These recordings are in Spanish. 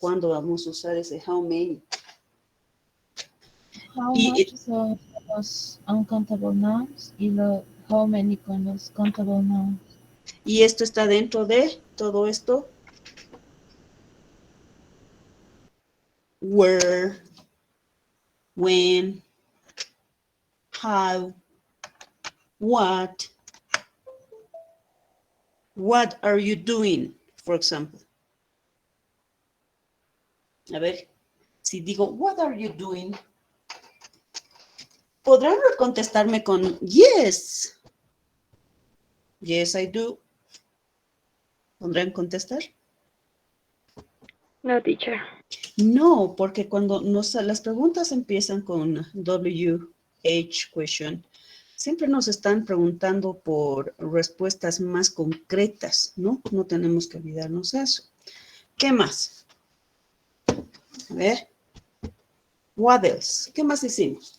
¿Cuándo vamos a usar ese how many? How much son los uncountable nouns y los how many con los countable nouns. Y esto está dentro de todo esto. Where, when, how, what are you doing, for example. A ver, si digo, what are you doing? ¿Podrán contestarme con yes? Yes, I do. ¿Podrán contestar? No, teacher. No, porque cuando las preguntas empiezan con WH question, siempre nos están preguntando por respuestas más concretas, ¿no? No tenemos que olvidarnos de eso. ¿Qué más? A ver. What else? ¿Qué más hicimos?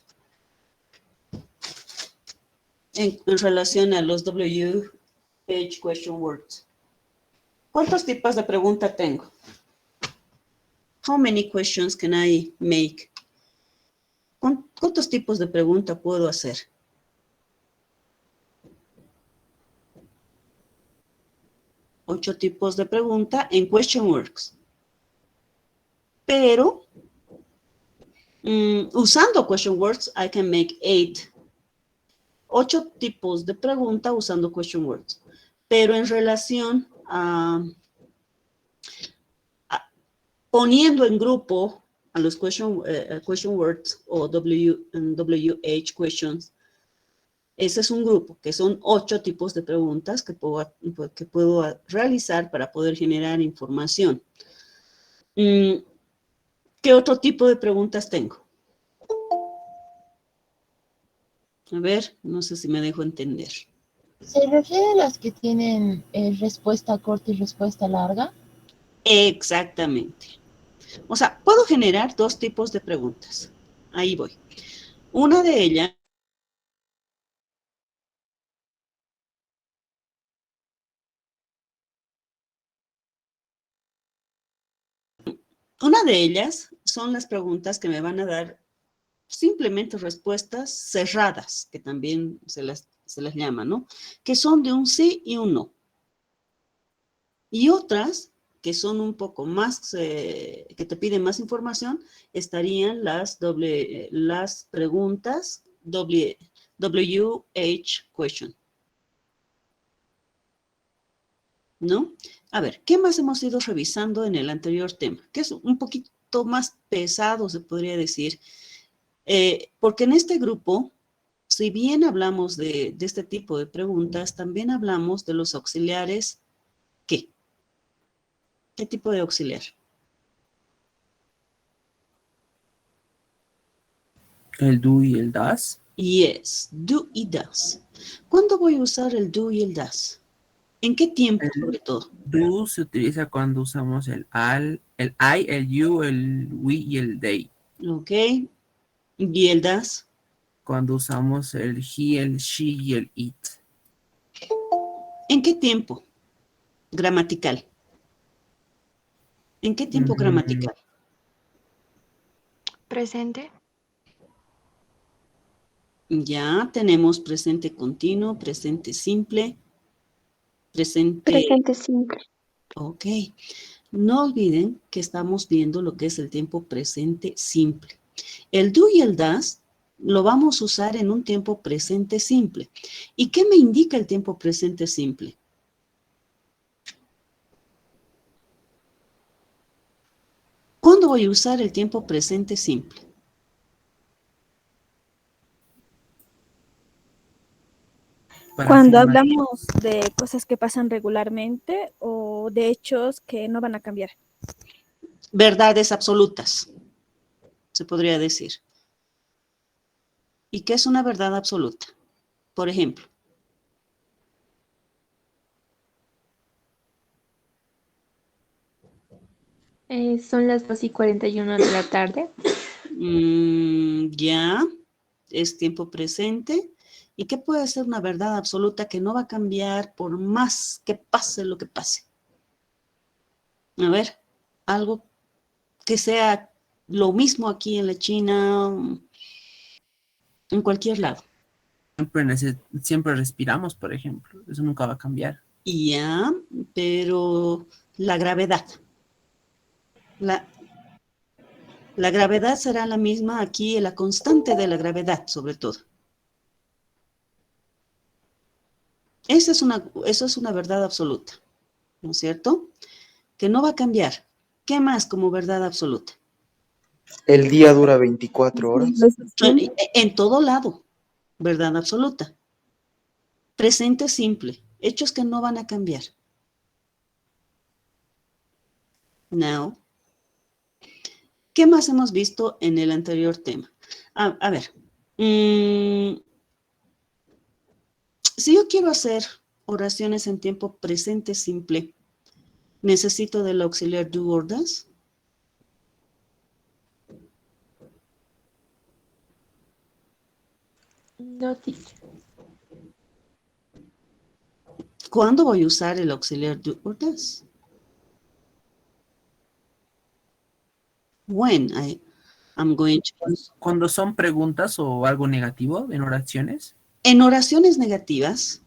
En relación a los WH question words. ¿Cuántos tipos de pregunta tengo? How many questions can I make? ¿Cuántos tipos de pregunta puedo hacer? Ocho tipos de pregunta en question words. Pero, usando question words, I can make 8. 8 tipos de pregunta usando question words. Pero en relación a poniendo en grupo a los question words o WH questions, ese es un grupo, que son 8 tipos de preguntas que puedo realizar para poder generar información. ¿Qué otro tipo de preguntas tengo? A ver, no sé si me dejo entender. ¿Se refiere a las que tienen respuesta corta y respuesta larga? Exactamente. O sea, puedo generar 2 tipos de preguntas. Ahí voy. Una de ellas son las preguntas que me van a dar simplemente respuestas cerradas, que también se las llama, ¿no? Que son de un sí y un no. Y otras, que son un poco más, que te piden más información, estarían las preguntas WH question. ¿No? A ver, ¿qué más hemos ido revisando en el anterior tema? Que es un poquito más pesado, se podría decir, porque en este grupo, si bien hablamos de este tipo de preguntas, también hablamos de los auxiliares, ¿qué? ¿Qué tipo de auxiliar? El do y el das. Yes, do y das. ¿Cuándo voy a usar el do y el das? ¿En qué tiempo, sobre todo? Do se utiliza cuando usamos el al, el I, el you, el we y el they. Ok. ¿Y el das? Cuando usamos el he, el she y el it. ¿En qué tiempo? Gramatical. ¿En qué tiempo gramatical? Presente. Ya tenemos presente continuo, presente simple, presente simple. Ok. No olviden que estamos viendo lo que es el tiempo presente simple. El do y el das lo vamos a usar en un tiempo presente simple. ¿Y qué me indica el tiempo presente simple? ¿Cuándo voy a usar el tiempo presente simple? Cuando hablamos de cosas que pasan regularmente o de hechos que no van a cambiar. Verdades absolutas, se podría decir. ¿Y qué es una verdad absoluta? Por ejemplo. Son las 2:41 de la tarde. Ya, es tiempo presente. ¿Y qué puede ser una verdad absoluta que no va a cambiar por más que pase lo que pase? A ver, algo que sea lo mismo aquí en la China, en cualquier lado. Siempre respiramos, por ejemplo. Eso nunca va a cambiar. Ya, pero la gravedad. La gravedad será la misma aquí, la constante de la gravedad, sobre todo. Eso es una verdad absoluta, ¿no es cierto? Que no va a cambiar. ¿Qué más como verdad absoluta? El día dura 24 horas. En todo lado, verdad absoluta. Presente simple, hechos que no van a cambiar. Now, ¿qué más hemos visto en el anterior tema? A ver, si yo quiero hacer oraciones en tiempo presente simple, ¿necesito del auxiliar do or does? No, teacher. ¿Cuándo voy a usar el auxiliar do or does? When I'm going to use. Cuando son preguntas o algo negativo en oraciones. En oraciones negativas,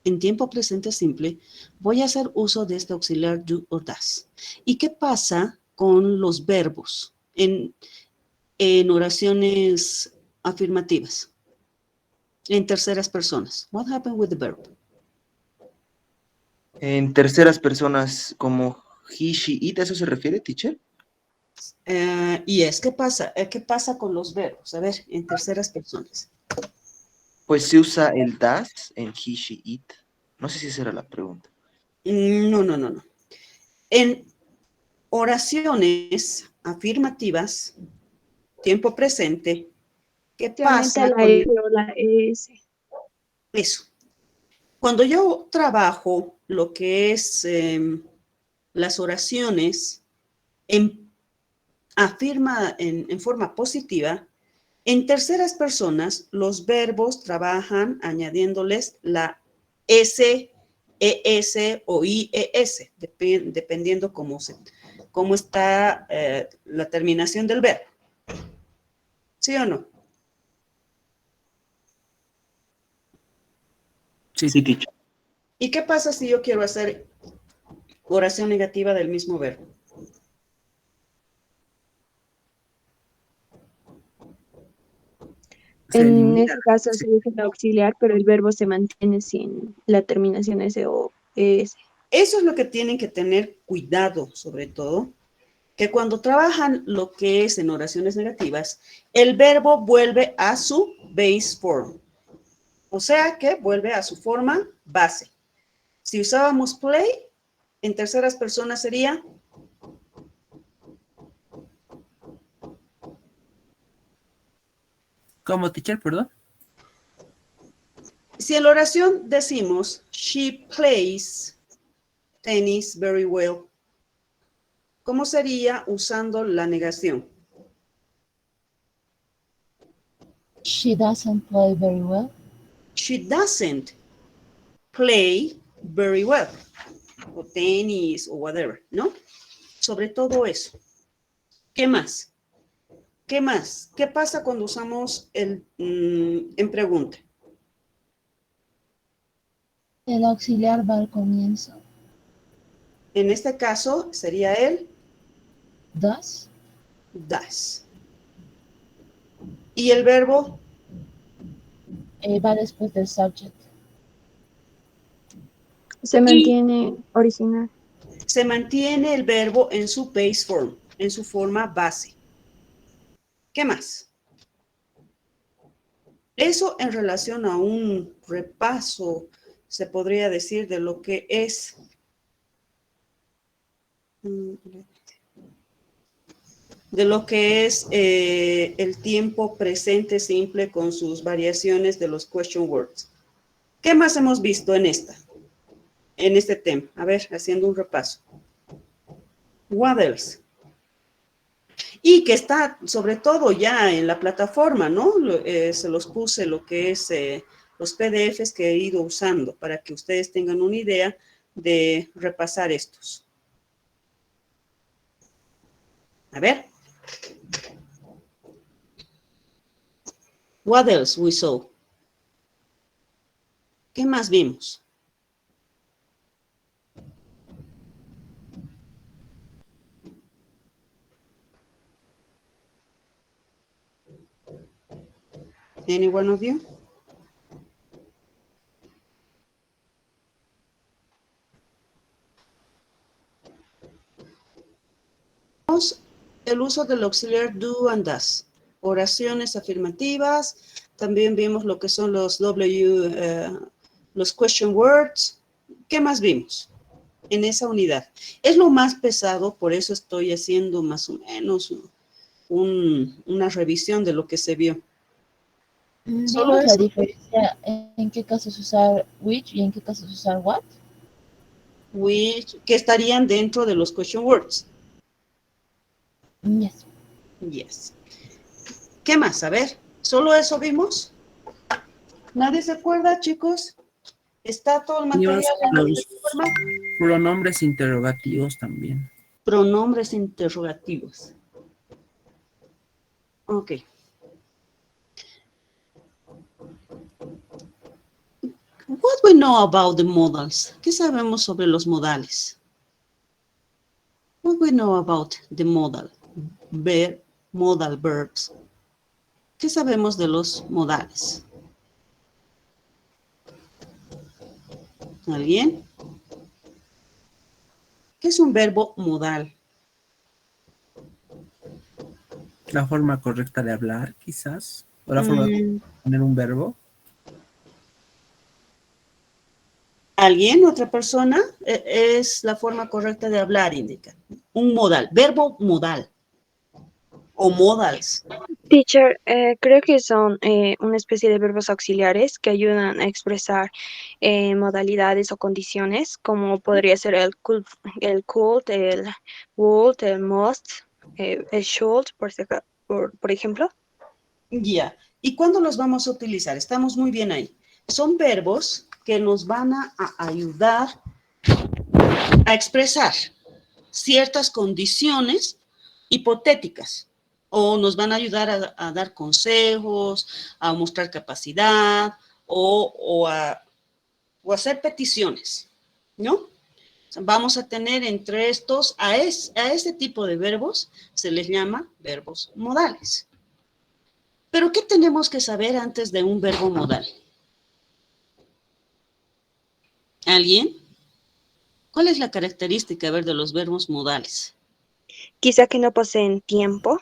en tiempo presente simple, voy a hacer uso de este auxiliar do or does. ¿Y qué pasa con los verbos en oraciones afirmativas? En terceras personas. What happened with the verb? En terceras personas como he, she, it, ¿a eso se refiere, teacher? Yes, ¿qué pasa? ¿Qué pasa con los verbos? A ver, en terceras personas. Pues se usa el das en he, she, it. No sé si esa era la pregunta. No. En oraciones afirmativas, tiempo presente, ¿qué pasa La con S o la ES. eso? Cuando yo trabajo lo que es las oraciones en forma positiva, en terceras personas los verbos trabajan añadiéndoles la S, ES o IES, dependiendo cómo está la terminación del verbo. ¿Sí o no? Sí, teacher. ¿Y qué pasa si yo quiero hacer oración negativa del mismo verbo? Se En elimina. ese caso se usa el auxiliar, pero el verbo se mantiene sin la terminación S o ES. Eso es lo que tienen que tener cuidado, sobre todo, que cuando trabajan lo que es en oraciones negativas, el verbo vuelve a su base form. O sea que vuelve a su forma base. Si usábamos play, en terceras personas sería ¿Cómo, teacher? Perdón. si en la oración decimos she plays tennis very well, ¿cómo sería usando la negación? She doesn't play very well. She doesn't play very well. O tenis o whatever, ¿no? Sobre todo eso. ¿Qué más? ¿Qué más? ¿Qué pasa cuando usamos el en pregunta? El auxiliar va al comienzo. En este caso sería el Does. does. ¿Y el verbo? Va después del subject. Se mantiene original. Se mantiene el verbo en su base form, en su forma base. ¿Qué más? Eso en relación a un repaso, se podría decir, de lo que es el tiempo presente simple con sus variaciones de los question words. ¿Qué más hemos visto en este tema? A ver, haciendo un repaso. What else? Y que está sobre todo ya en la plataforma, ¿no? Se los puse lo que es los PDFs que he ido usando para que ustedes tengan una idea de repasar estos. A ver. What else we saw? ¿Qué más vimos? Any one of you? El uso del auxiliar do and does. Oraciones afirmativas. También vimos lo que son los los question words. ¿Qué más vimos en esa unidad? Es lo más pesado, por eso estoy haciendo más o menos una revisión de lo que se vio. Solo Vimos la eso. diferencia en qué casos usar which y en qué casos usar what. Which, que estarían dentro de los question words. Yes. Yes. ¿Qué más? A ver, ¿solo eso vimos? ¿Nadie se acuerda, chicos? ¿Está todo el material en la Los plataforma? pronombres interrogativos también. Pronombres interrogativos. Ok. What we know about the modals? ¿Qué sabemos sobre los modales? What we know about the modal verbs? ¿Qué sabemos de los modales? ¿Alguien? ¿Qué es un verbo modal? La forma correcta de hablar, quizás. O la forma de poner un verbo. ¿Alguien? ¿Otra persona? Es la forma correcta de hablar, indica. Un modal, verbo modal. O modals. Teacher, creo que son una especie de verbos auxiliares que ayudan a expresar modalidades o condiciones, como podría ser could, el would, el must, el should, por ejemplo. Ya. ¿Y cuándo los vamos a utilizar? Estamos muy bien ahí. Son verbos que nos van a ayudar a expresar ciertas condiciones hipotéticas o nos van a ayudar a dar consejos, a mostrar capacidad o a hacer peticiones, ¿no? Vamos a tener entre estos, a este tipo de verbos se les llama verbos modales. Pero ¿qué tenemos que saber antes de un verbo modal? ¿Alguien? ¿Cuál es la característica, a ver, de los verbos modales? Quizá que no poseen tiempo.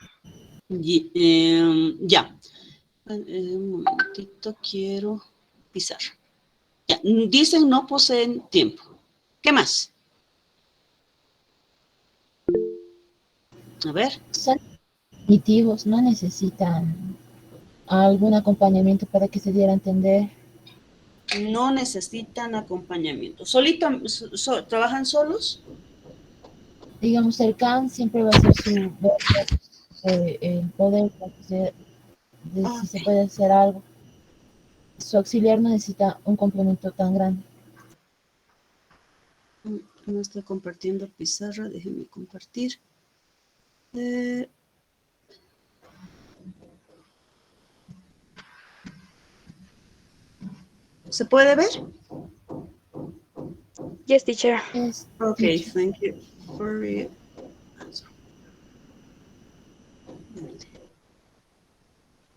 Ya. Un momentito, quiero pisar. Ya. Dicen no poseen tiempo. ¿Qué más? A ver. Son intuitivos, no necesitan algún acompañamiento para que se diera a entender. No necesitan acompañamiento. ¿Trabajan solos? Digamos, el can siempre va a ser su verbo, el poder, si se puede hacer algo. Su auxiliar no necesita un complemento tan grande. No estoy compartiendo pizarra, déjenme compartir. ¿Se puede ver? Yes, teacher. Es, Okay, thank you for your answer.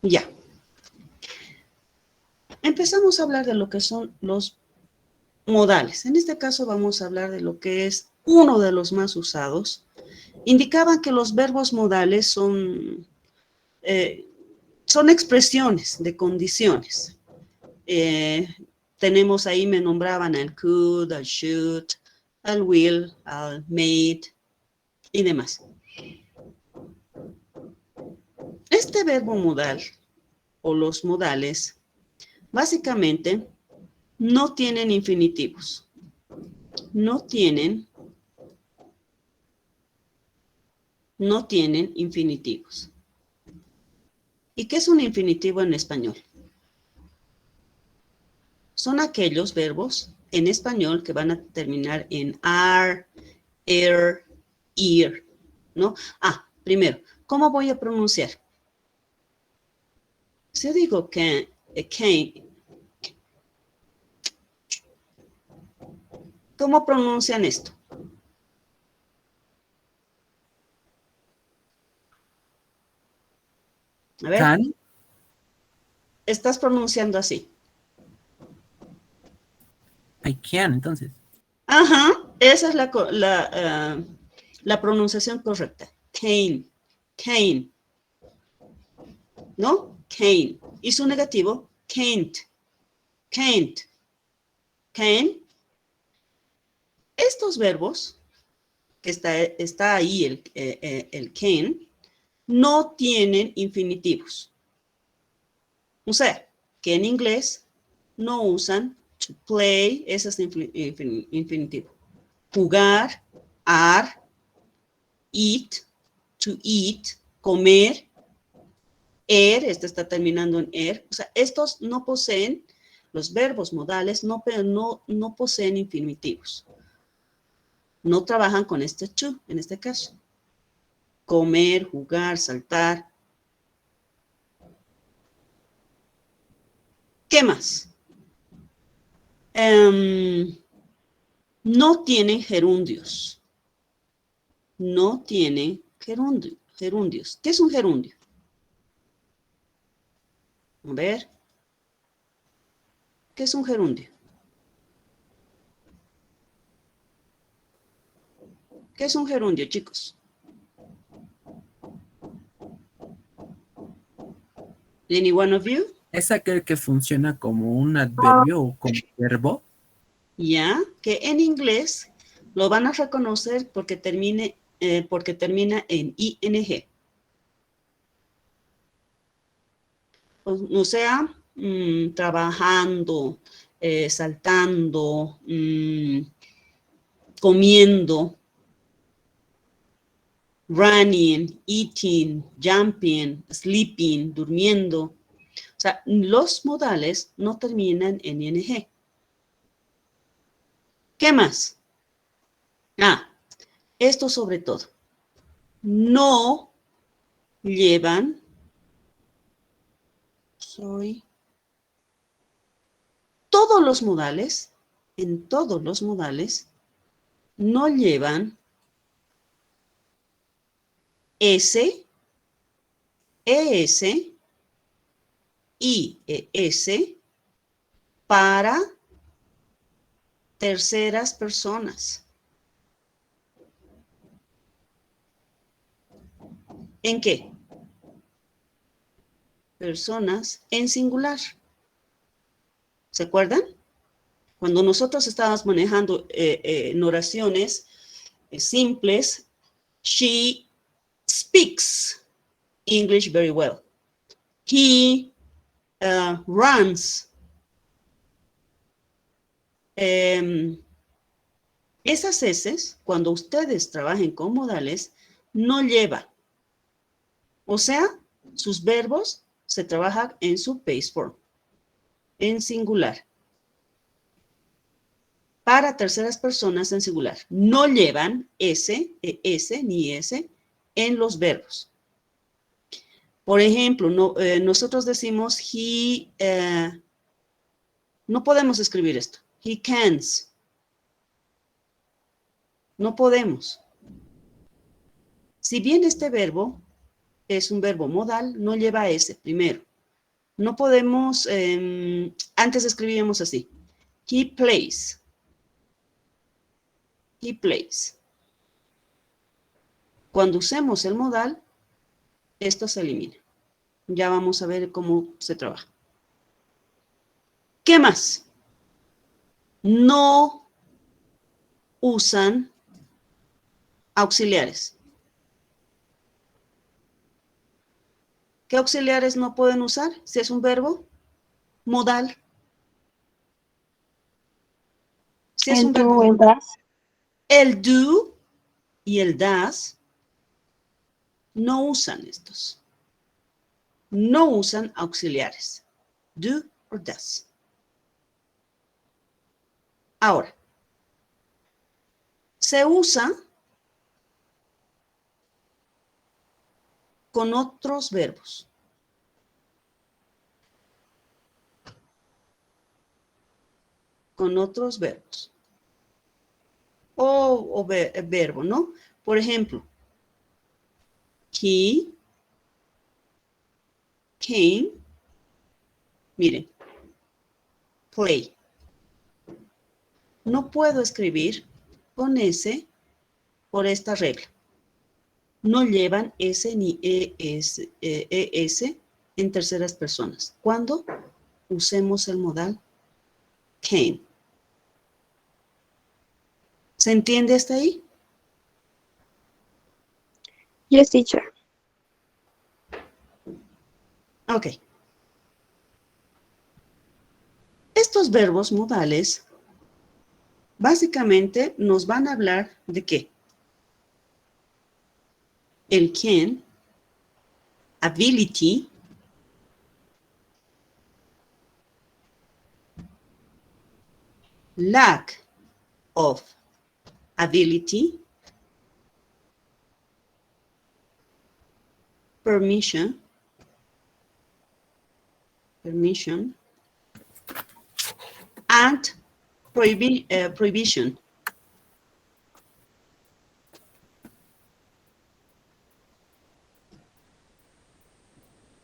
Ya. Empezamos a hablar de lo que son los modales. En este caso vamos a hablar de lo que es uno de los más usados. Indicaban que los verbos modales son expresiones de condiciones. Tenemos ahí, me nombraban al could, al should, al will, al made y demás. Este verbo modal o los modales básicamente no tienen infinitivos. No tienen infinitivos. ¿Y qué es un infinitivo en español? Son aquellos verbos en español que van a terminar en ar, er, ir, ¿no? Primero, ¿cómo voy a pronunciar? Si yo digo que came, ¿cómo pronuncian esto? A ver, Can, estás pronunciando así. I can, entonces. Ajá, esa es la pronunciación correcta. Came, came, ¿no? Came. Y su negativo, can't, can't, can. Estos verbos, que está ahí el can, no tienen infinitivos. O sea, que en inglés no usan to play, ese es infinitivo. Jugar, are, eat, to eat, comer, este está terminando en o sea, estos no poseen, los verbos modales no poseen infinitivos. No trabajan con este to, en este caso. Comer, jugar, saltar. ¿Qué más? No tienen gerundios. No tienen gerundios. ¿Qué es un gerundio? A ver. ¿Qué es un gerundio? ¿Qué es un gerundio, chicos? Any one of you? ¿Es aquel que funciona como un adverbio o como verbo? Ya, que en inglés lo van a reconocer porque termina en ing. O sea, trabajando, saltando, comiendo, running, eating, jumping, sleeping, durmiendo. O sea, los modales no terminan en ing. ¿Qué más? Esto sobre todo. No llevan, todos los modales, en todos los modales, no llevan S, ES, IES para terceras personas. ¿En qué? Personas en singular. ¿Se acuerdan? Cuando nosotros estábamos manejando en oraciones simples, she speaks English very well. He runs. Esas S, cuando ustedes trabajen con modales, no lleva. O sea, sus verbos se trabajan en su base form, en singular. Para terceras personas en singular. No llevan S, ES ni S en los verbos. Por ejemplo, nosotros decimos no podemos escribir esto. He cans. No podemos. Si bien este verbo es un verbo modal, no lleva S primero. No podemos, antes escribíamos así. He plays. He plays. Cuando usemos el modal, esto se elimina. Ya vamos a ver cómo se trabaja. ¿Qué más? No usan auxiliares. ¿Qué auxiliares no pueden usar si es un verbo modal? Si es un verbo, el das. el do y el das no usan estos. No usan auxiliares. Do or does. Ahora, se usa con otros verbos. con otros verbos. O verbo, ¿no? Por ejemplo, he came, miren, play. No puedo escribir con S por esta regla. No llevan S ni ES en terceras personas. Cuando usemos el modal came. ¿Se entiende hasta ahí? Yes, teacher. Ok. Estos verbos modales básicamente nos van a hablar de qué. El can, ability, lack of ability, permission, and prohibition.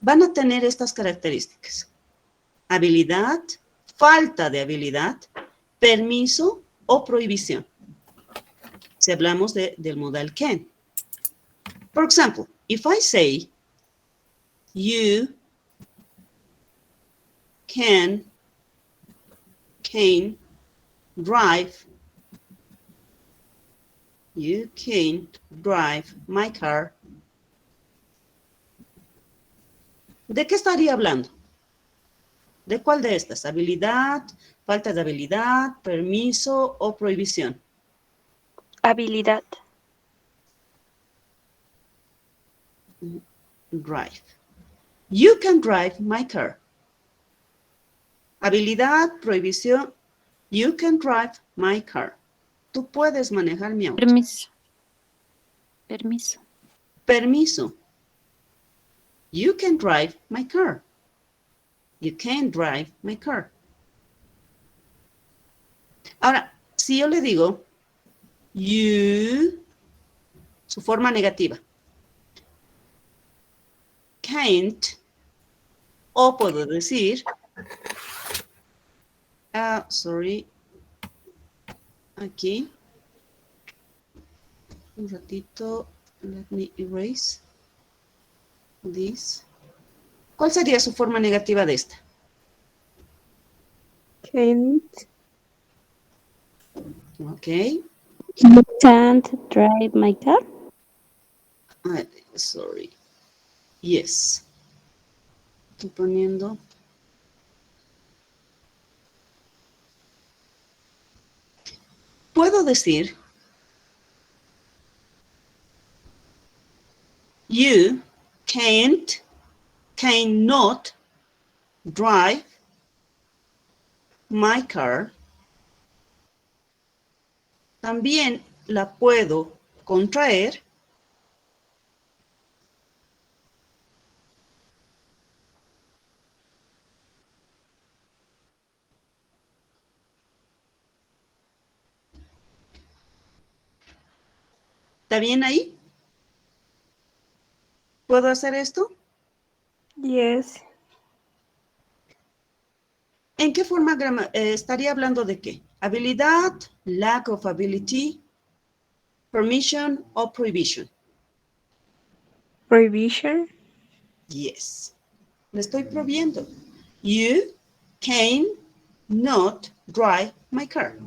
Van a tener estas características. Habilidad, falta de habilidad, permiso o prohibición. Si hablamos del modal can. For example, if I say, you can drive, you can drive my car. ¿De qué estaría hablando? ¿De cuál de estas? ¿Habilidad, falta de habilidad, permiso o prohibición? Habilidad. Drive. You can drive my car. Habilidad, prohibición. You can drive my car. Tú puedes manejar mi auto. Permiso. Permiso. Permiso. You can drive my car. You can drive my car. Ahora, si yo le digo, you, su forma negativa, can't, o puedo decir, sorry, aquí, un ratito, let me erase this. ¿Cuál sería su forma negativa de esta? Can't. Ok. You can't drive my car. Sorry. Yes. Estoy poniendo. Puedo decir, you cannot drive my car. También la puedo contraer. ¿Está bien ahí? ¿Puedo hacer esto? Yes. ¿En qué forma estaría hablando de qué? Habilidad, lack of ability, permission o prohibition. Prohibition. Yes. Le estoy prohibiendo. You can not drive my car.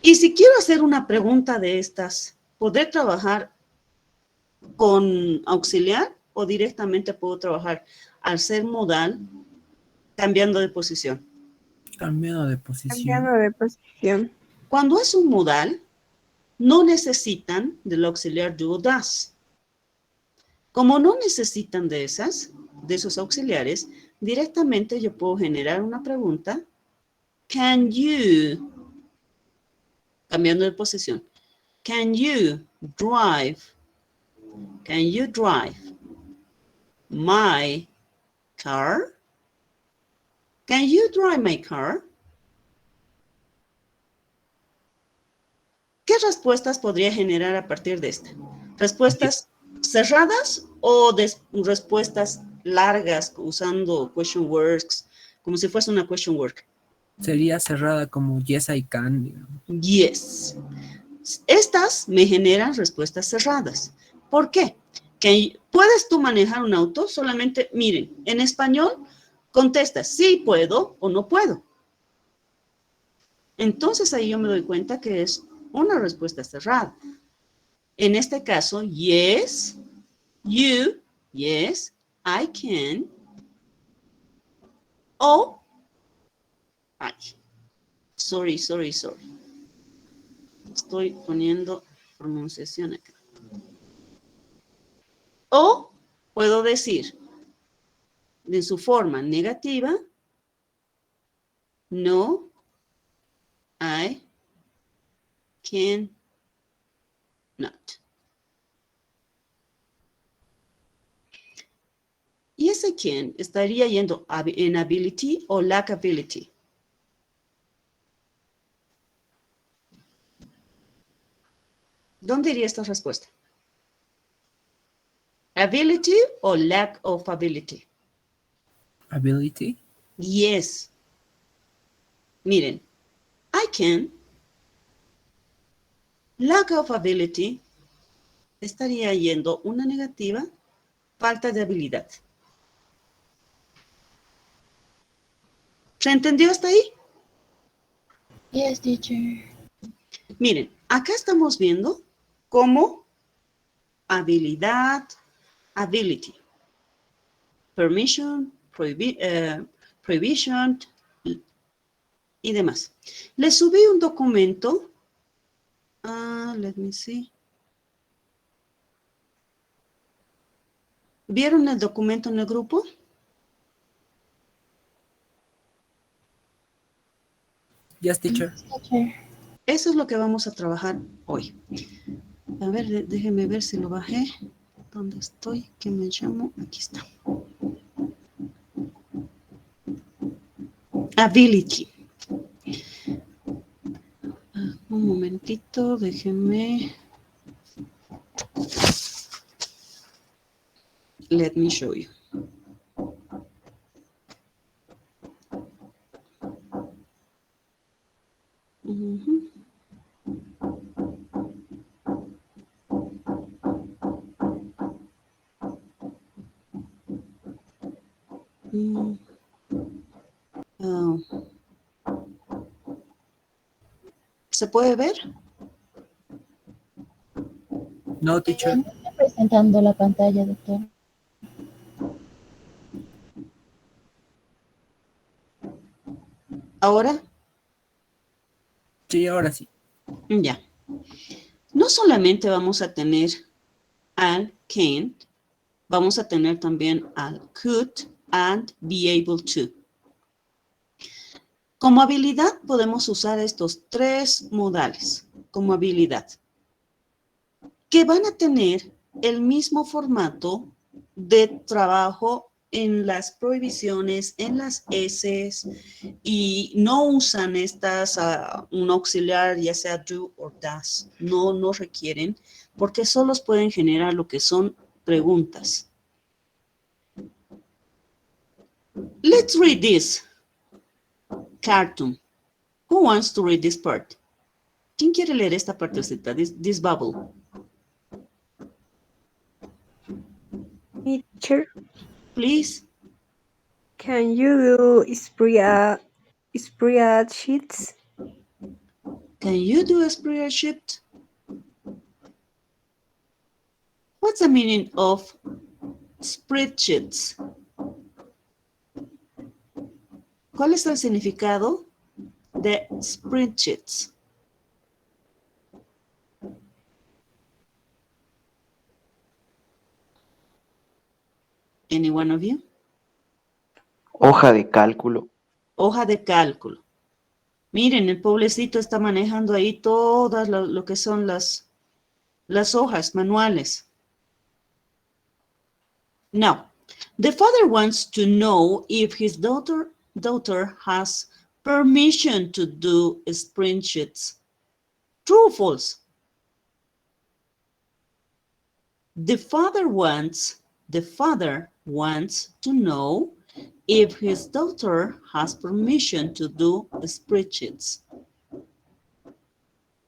Y si quiero hacer una pregunta de estas, ¿podré trabajar con auxiliar o directamente puedo trabajar al ser modal cambiando de posición? Cambiando de posición. Cambiando de posición. Cuando es un modal, no necesitan del auxiliar do o does. Como no necesitan de esos auxiliares, directamente yo puedo generar una pregunta. Can you, cambiando de posición, can you drive my car? Can you drive my car? ¿Qué respuestas podría generar a partir de esta? ¿Respuestas cerradas o respuestas largas usando question words, como si fuese una question word? Sería cerrada como yes, I can. Digamos. Yes. Estas me generan respuestas cerradas. ¿Por qué? ¿Puedes tú manejar un auto? Solamente, miren, en español contestas sí puedo o no puedo. Entonces ahí yo me doy cuenta que es una respuesta cerrada. En este caso, yes, you, yes, I can, o, ay, sorry. Estoy poniendo pronunciación acá. O puedo decir de su forma negativa, no, I can not. Y ese can estaría yendo en ability o lack ability. ¿Dónde iría esta respuesta? Ability o lack of ability. Ability. Yes. Miren, I can. Lack of ability estaría yendo una negativa, falta de habilidad. ¿Se entendió hasta ahí? Yes, teacher. Miren, acá estamos viendo cómo habilidad, ability, permission, prohibition y demás. Les subí un documento. Let me see. ¿Vieron el documento en el grupo? Yes, teacher. Teacher. Eso es lo que vamos a trabajar hoy. A ver, déjenme ver si lo bajé. ¿Dónde estoy? ¿Qué me llamo? Aquí está. Ability. Un momentito, déjenme. Let me show you. Ujú. Oh. ¿Se puede ver? No, teacher. No estoy presentando la pantalla, doctor. ¿Ahora? Sí, ahora sí. Ya. No solamente vamos a tener al can, vamos a tener también al could and be able to. Como habilidad podemos usar estos tres modales como habilidad, que van a tener el mismo formato de trabajo en las prohibiciones, en las S's, y no usan estas, un auxiliar, ya sea do o does, no requieren, porque solo pueden generar lo que son preguntas. Let's read this cartoon. Who wants to read this part? ¿Quién quiere leer esta partecita, this bubble? Teacher, Please. can you do spreadsheets? Can you do a spreadsheet? What's the meaning of spreadsheets? ¿Cuál es el significado de spreadsheets? Any one of you? Hoja de cálculo. Hoja de cálculo. Miren, el pobrecito está manejando ahí todas lo que son las hojas manuales. Now, the father wants to know if his daughter daughter has permission to do spreadsheets? True or false? The father wants to know if his daughter has permission to do spreadsheets.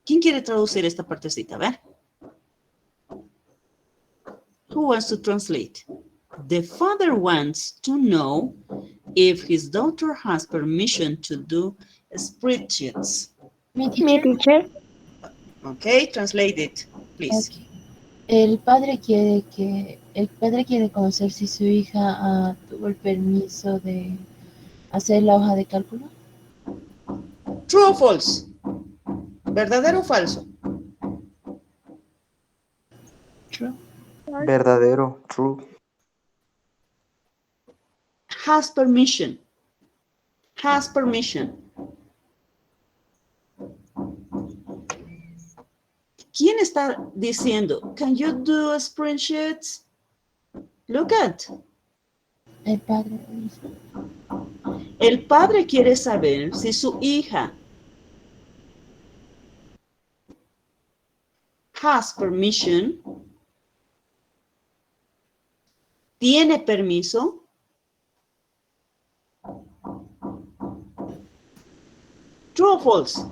¿Quién quiere traducir esta partecita? A ver. Who wants to translate? The father wants to know if his daughter has permission to do spreadsheets. Mi Me, teacher. teacher. Okay, translate it, please. Ok. El padre quiere conocer si su hija tuvo el permiso de hacer la hoja de cálculo. True or false? ¿Verdadero o falso? True. Verdadero, true. Has permission. Has permission. ¿Quién está diciendo? Can you do spreadsheets? Look at. El padre. El padre quiere saber si su hija has permission, tiene permiso, true or false.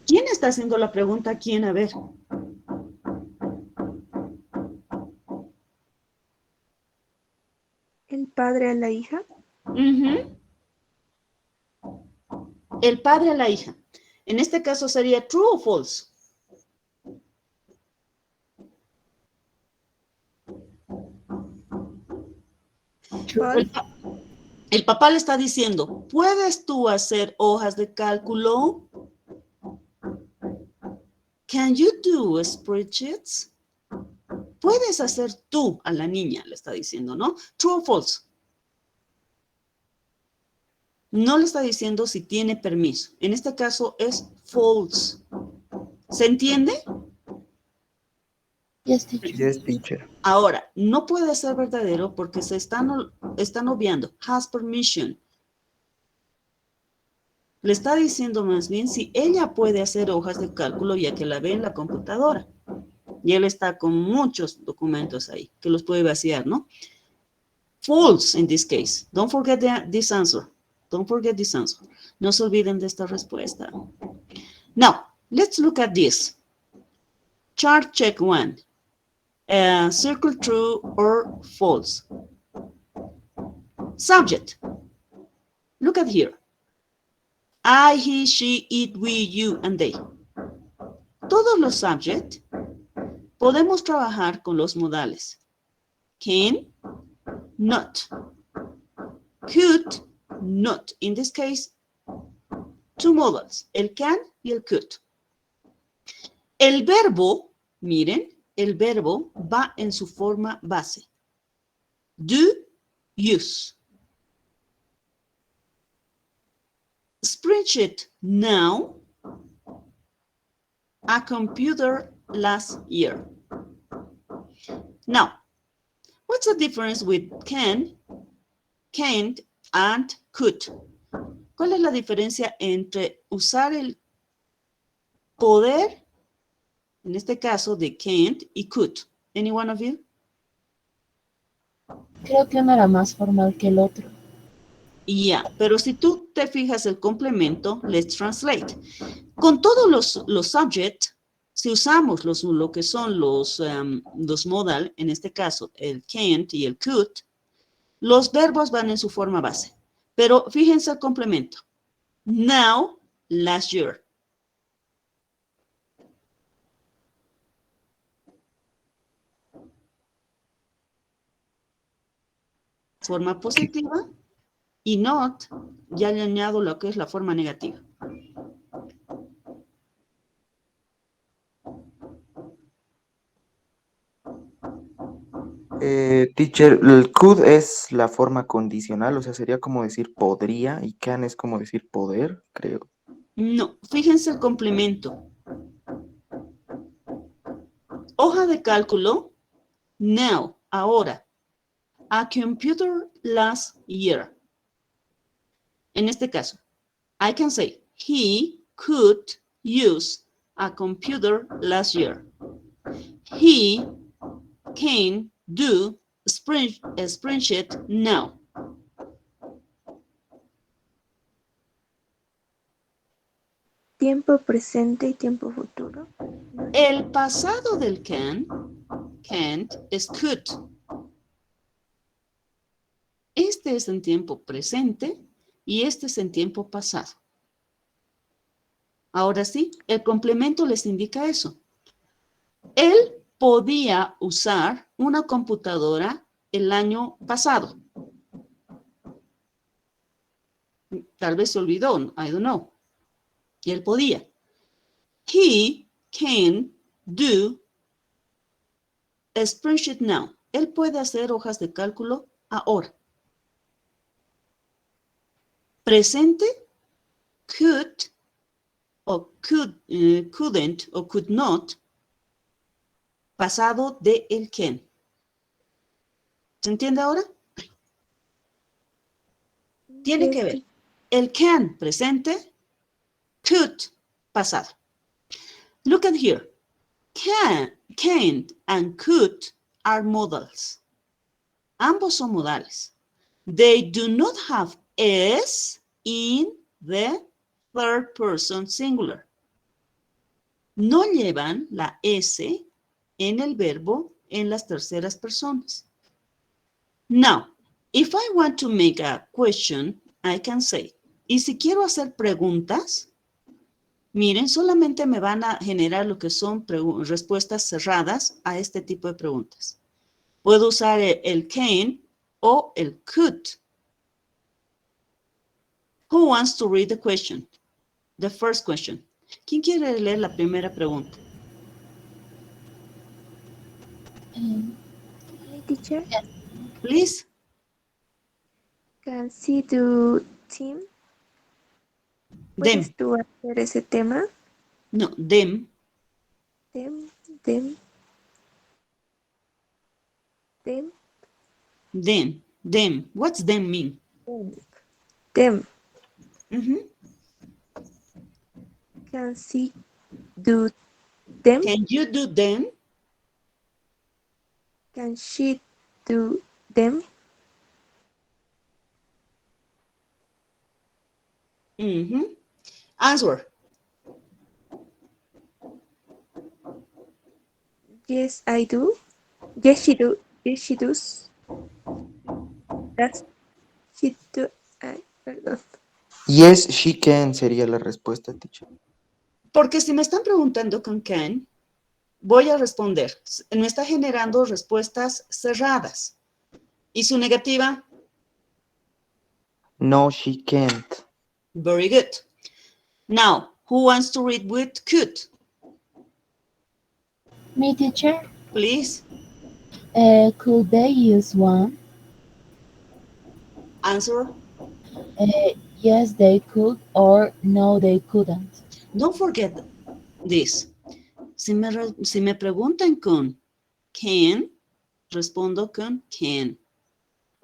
¿Quién está haciendo la pregunta? ¿Quién? A ver. El padre a la hija. Ujú. El padre a la hija. En este caso sería true o false. El papá le está diciendo, ¿puedes tú hacer hojas de cálculo? Can you do spreadsheets? Puedes hacer tú a la niña, le está diciendo, ¿no? True o false. No le está diciendo si tiene permiso. En este caso es false. ¿Se entiende? Yes, teacher. Yes, teacher. Ahora, no puede ser verdadero porque se están obviando. Has permission. Le está diciendo más bien si ella puede hacer hojas de cálculo ya que la ve en la computadora. Y él está con muchos documentos ahí que los puede vaciar, ¿no? False in this case. Don't forget this answer. Don't forget this answer. No se olviden de esta respuesta. Now, let's look at this. Chart check 1. Circle true or false. Subject. Look at here. I, he, she, it, we, you, and they. Todos los subject podemos trabajar con los modales. Can, not. Could, not. In this case, two modals, el can y el could. El verbo, miren, el verbo va en su forma base. Do, use. Spreadsheet now, a computer last year. Now, what's the difference with can, can't, and could? ¿Cuál es la diferencia entre usar el poder, en este caso de can't y could? Any one of you? Creo que uno era más formal que el otro. Ya, pero si tú te fijas el complemento, let's translate. Con todos los subject, si usamos lo que son los modal, en este caso el can't y el could, los verbos van en su forma base. Pero fíjense el complemento. Now, last year. Forma positiva. Y not, ya le añado lo que es la forma negativa. Teacher, el could es la forma condicional, o sea, sería como decir podría y can es como decir poder, creo. No, fíjense el complemento. Hoja de cálculo, now, ahora. A computer last year. En este caso, I can say, he could use a computer last year. He can do a spreadsheet now. Tiempo presente y tiempo futuro. El pasado del can't, es could. Este es en tiempo presente y este es en tiempo pasado. Ahora sí, el complemento les indica eso. Él podía usar una computadora el año pasado. Tal vez se olvidó, I don't know. Y él podía. He can do a spreadsheet now. Él puede hacer hojas de cálculo ahora. Presente, could, o couldn't, o could not. Pasado de el can. ¿Se entiende ahora? Tiene que ver. El can, presente. Could, pasado. Look at here. Can't and could are modals. Ambos son modales. They do not have S in the third person singular. No llevan la S en el verbo en las terceras personas. Now, if I want to make a question, I can say, y si quiero hacer preguntas, miren, solamente me van a generar lo que son respuestas cerradas a este tipo de preguntas. Puedo usar el can o el could. Who wants to read the question? The first question. ¿Quién quiere leer la primera pregunta? Teacher, Please. can she do team? ¿Puedes Them. tú hacer ese tema? No, them. Them. Them. What's them mean? Them. Mhm. Can she do them? Can you do them? Can she do them? Mhm. Answer. Yes, I do. Yes, she do. Yes, she does. That's she do. Ay, perdón. Yes, she can sería la respuesta, teacher. Porque si me están preguntando con can, voy a responder. Me está generando respuestas cerradas. ¿Y su negativa? No, she can't. Very good. Now, who wants to read with could? Me, teacher, Please could they use one? answer. Yes, they could, or no, they couldn't. Don't forget this. Si me preguntan con can, respondo con can.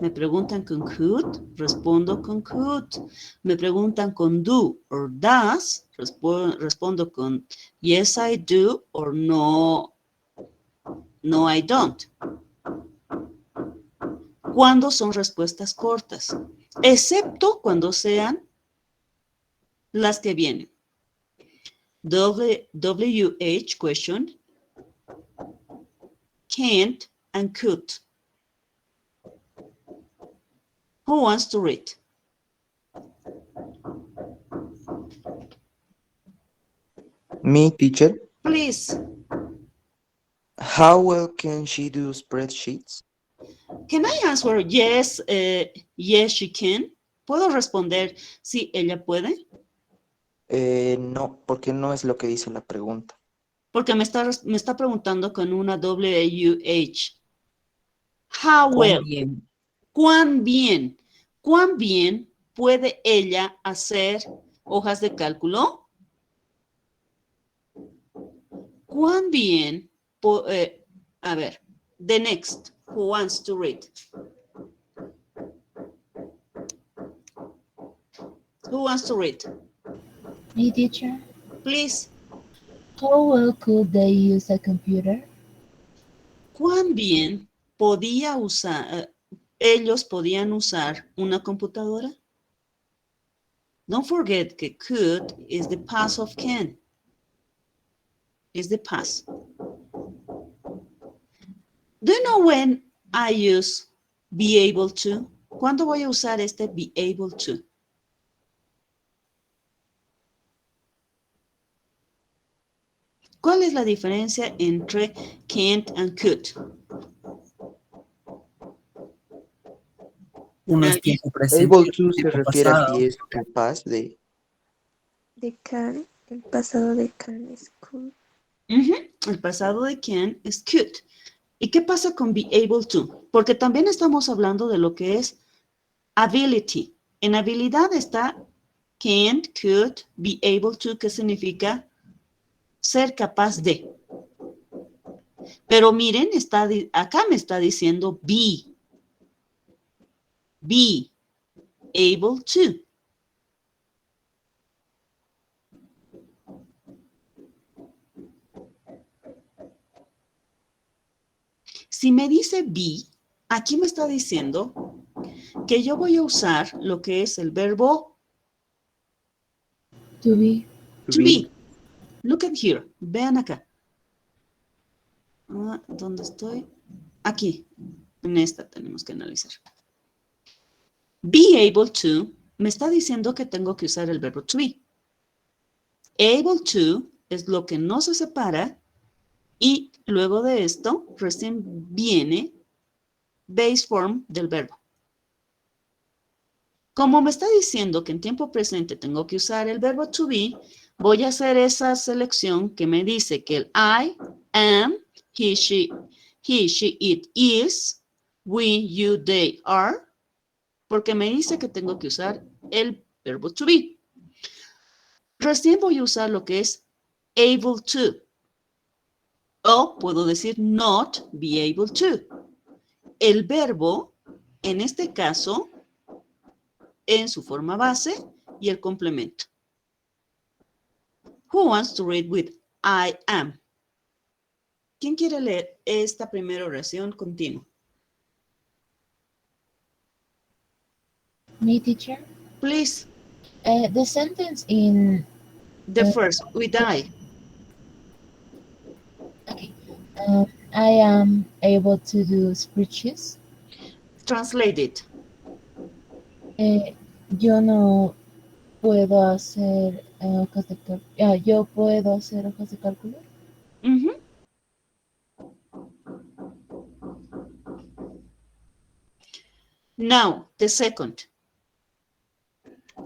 Me preguntan con could, respondo con could. Me preguntan con do or does, respondo con yes I do or no I don't. Cuando son respuestas cortas, excepto cuando sean las que vienen. WH question, can't and could. Who wants to read? Me, teacher. Please. How well can she do spreadsheets? Can I answer yes, yes she can? ¿Puedo responder si ella puede? No, porque no es lo que dice la pregunta. Porque me está preguntando con una WH. How ¿Cuán well? bien? ¿Cuán bien? ¿Cuán bien puede ella hacer hojas de cálculo? ¿Cuán bien? A ver, the next, who wants to read? Who wants to read? Me, teacher. Please. How well could they use a computer? ¿Cuán bien podía usar, ellos podían usar una computadora? Don't forget que could is the past of can. Is the past. Do you know when I use be able to? ¿Cuándo voy a usar este be able to? ¿Cuál es la diferencia entre can't and could? Uno es Ah, tiempo presente Able y to otro se tiempo refiere a pasado. si es capaz de. De can, el pasado de can es could. El pasado de can es could. ¿Y qué pasa con be able to? Porque también estamos hablando de lo que es ability. En habilidad está can, could, be able to, que significa ser capaz de. Pero miren, acá me está diciendo be able to. Si me dice be, aquí me está diciendo que yo voy a usar lo que es el verbo To be. to be. Look at here. Vean acá. ¿Dónde estoy? Aquí. En esta tenemos que analizar. Be able to me está diciendo que tengo que usar el verbo to be. Able to es lo que no se separa y luego de esto recién viene base form del verbo. Como me está diciendo que en tiempo presente tengo que usar el verbo to be, voy a hacer esa selección que me dice que el I, am, he, she, it, is, we, you, they, are, porque me dice que tengo que usar el verbo to be. Recién voy a usar lo que es able to. O puedo decir not be able to. El verbo, en este caso, en su forma base y el complemento. Who wants to read with I am? ¿Quién quiere leer esta primera oración continua? Me, teacher. Please, The sentence in. the first, with I. Okay. I am able to do spreadsheets. Translate it. Yo no puedo hacer hojas de cálculo. Yo puedo hacer hojas de cálculo. Now, the second.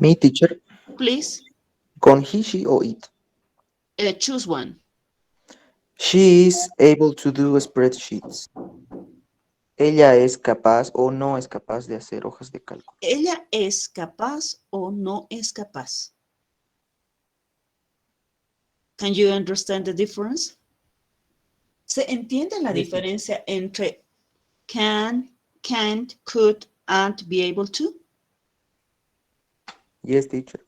Me, teacher. Please, Con he, she o it. choose one. She is able to do spreadsheets. Ella es capaz o no es capaz de hacer hojas de cálculo. ¿Ella es capaz o no es capaz? Can you understand the difference? ¿Se entiende la diferencia entre can, can't, could, and be able to? Yes, teacher.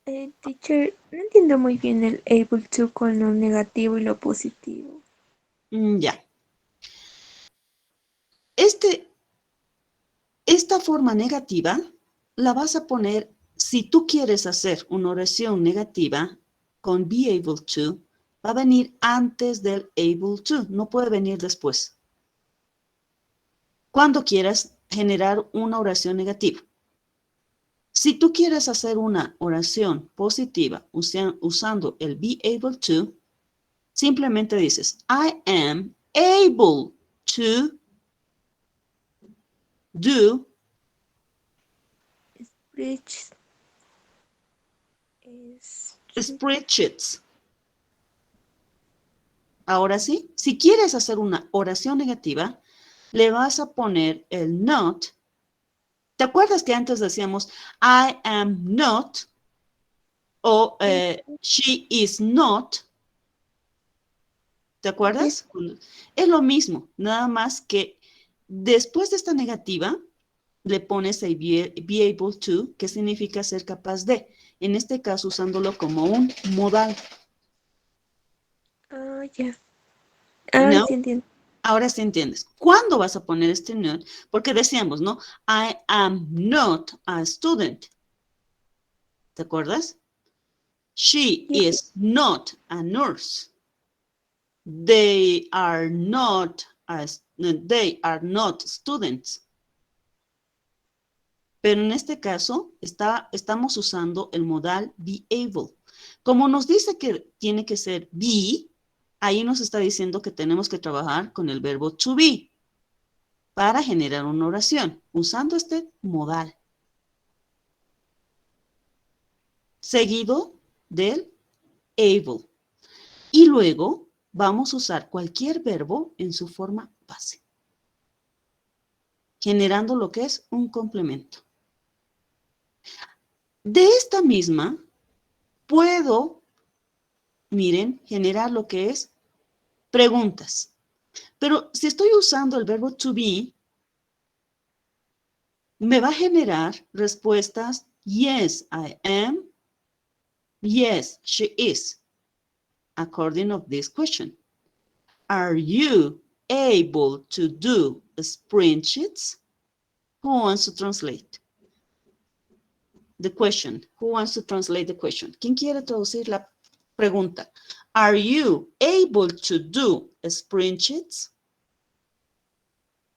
Teacher, no entiendo muy bien el able to con lo negativo y lo positivo. Ya. Esta forma negativa la vas a poner, si tú quieres hacer una oración negativa con be able to, va a venir antes del able to, no puede venir después. Cuando quieras generar una oración negativa. Si tú quieres hacer una oración positiva usando el be able to, simplemente dices, I am able to do spreadsheets. Ahora sí, si quieres hacer una oración negativa, le vas a poner el not. ¿Te acuerdas que antes decíamos I am not o she is not? ¿Te acuerdas? Es lo mismo, nada más que después de esta negativa le pones a be able to, que significa ser capaz de. En este caso, usándolo como un modal. Ah, ya. Ah, ¿No? sí entiendo. Ahora sí entiendes. ¿Cuándo vas a poner este not? Porque decíamos, ¿no? I am not a student. ¿Te acuerdas? She Sí. is not a nurse. They are not students. Pero en este caso estamos usando el modal be able. Como nos dice que tiene que ser be, ahí nos está diciendo que tenemos que trabajar con el verbo to be para generar una oración, usando este modal. Seguido del able. Y luego vamos a usar cualquier verbo en su forma base, generando lo que es un complemento. De esta misma, puedo, miren, generar lo que es preguntas. Pero si estoy usando el verbo to be, me va a generar respuestas yes, I am, yes, she is, according of this question. Are you able to do spreadsheets? Who wants to translate the question? Who wants to translate the question? ¿Quién quiere traducir la pregunta? Are you able to do spreadsheets?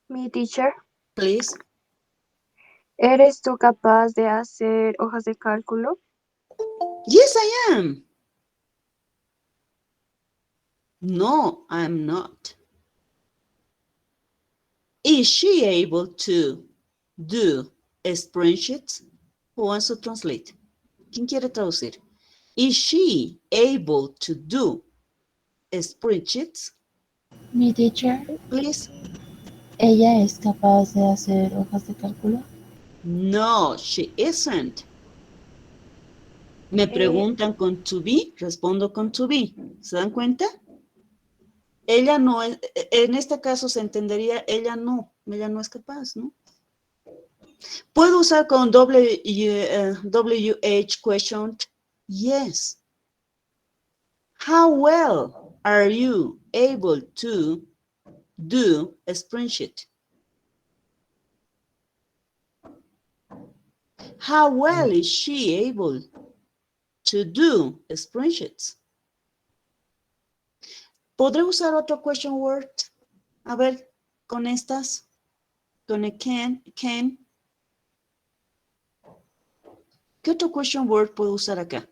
Mi teacher, Please. ¿eres tú capaz de hacer hojas de cálculo? Yes, I am. No, I'm not. Is she able to do spreadsheets? Who wants to translate? ¿Quién quiere traducir? Is she able to do spreadsheets? Mi teacher, Please. ¿ella es capaz de hacer hojas de cálculo? No, she isn't. Me preguntan con to be, respondo con to be. ¿Se dan cuenta? Ella no es, en este caso se entendería, ella no es capaz, ¿no? ¿Puedo usar con WH question? Yes. How well are you able to do a spreadsheet? How well is she able to do spreadsheets? ¿Podré usar otro question word? A ver, con estas, con el can. ¿Qué otro question word puedo usar acá?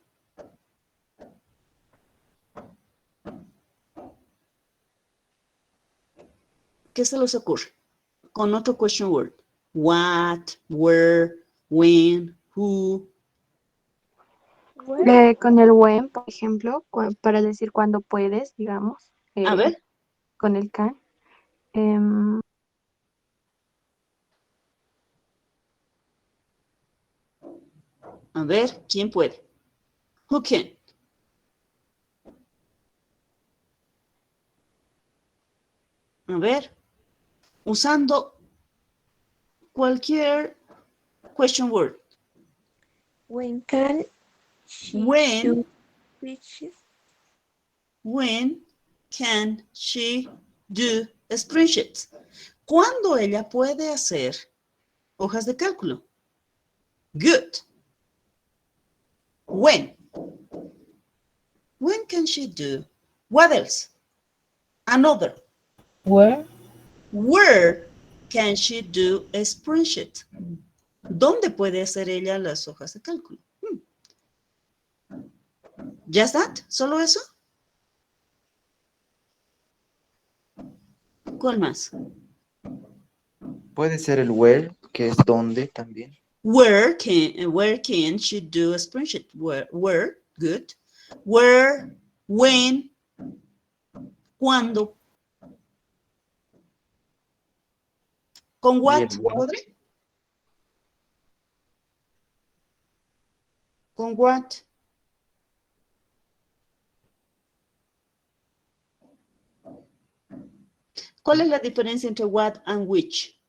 ¿Qué se les ocurre? Con otro question word. What, where, when, who. Con el when, por ejemplo, para decir cuando puedes, digamos. A ver, Con el can. ¿quién puede? Who can? A ver, usando cualquier question word. When can she When, do spreadsheets? when can she do spreadsheets? ¿Cuándo ella puede hacer hojas de cálculo? Good. When? When can she do? What else? Another. Where? Where can she do a spreadsheet? ¿Dónde puede hacer ella las hojas de cálculo? ¿Just that? ¿Solo eso? ¿Cuál más? Puede ser el where, que es donde también. Where can she do a spreadsheet? Where, good. Where, when, cuándo. ¿Con ¿Y what? el what? ¿Podré? ¿Con what? ¿Cuál es la diferencia entre what and which?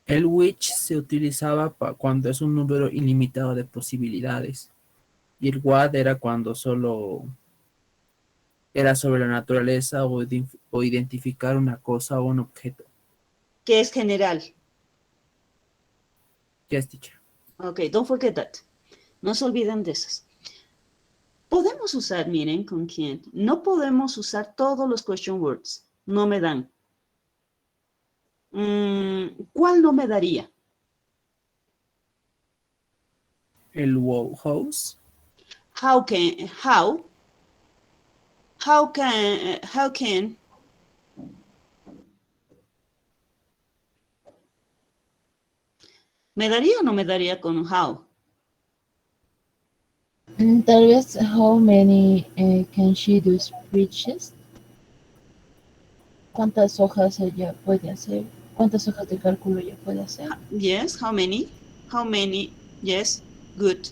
El which se utilizaba cuando es un número ilimitado de posibilidades. Y el what era cuando solo era sobre la naturaleza o identificar una cosa o un objeto. Que es general. Yes, teacher. Ok, don't forget that. No se olviden de esas. Podemos usar, miren, ¿con quién? No podemos usar todos los question words. No me dan. ¿Cuál no me daría? El house. How can, ¿me daría o no me daría con how? Tal vez, how many can she do spreadsheets? ¿Cuántas hojas ella puede hacer? ¿Cuántas hojas de cálculo ella puede hacer? Yes, how many? How many? Yes, good.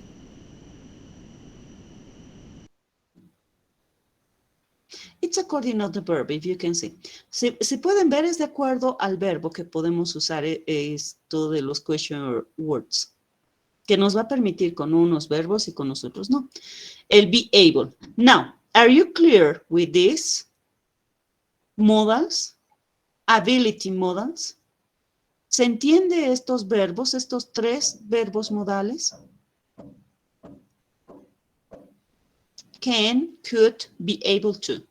It's according to the verb, if you can see. Si pueden ver, es de acuerdo al verbo que podemos usar esto de los question words, que nos va a permitir con unos verbos y con nosotros no. El be able. Now, are you clear with this? Modals, ability modals. ¿Se entiende estos verbos, estos tres verbos modales? Can, could, be able to.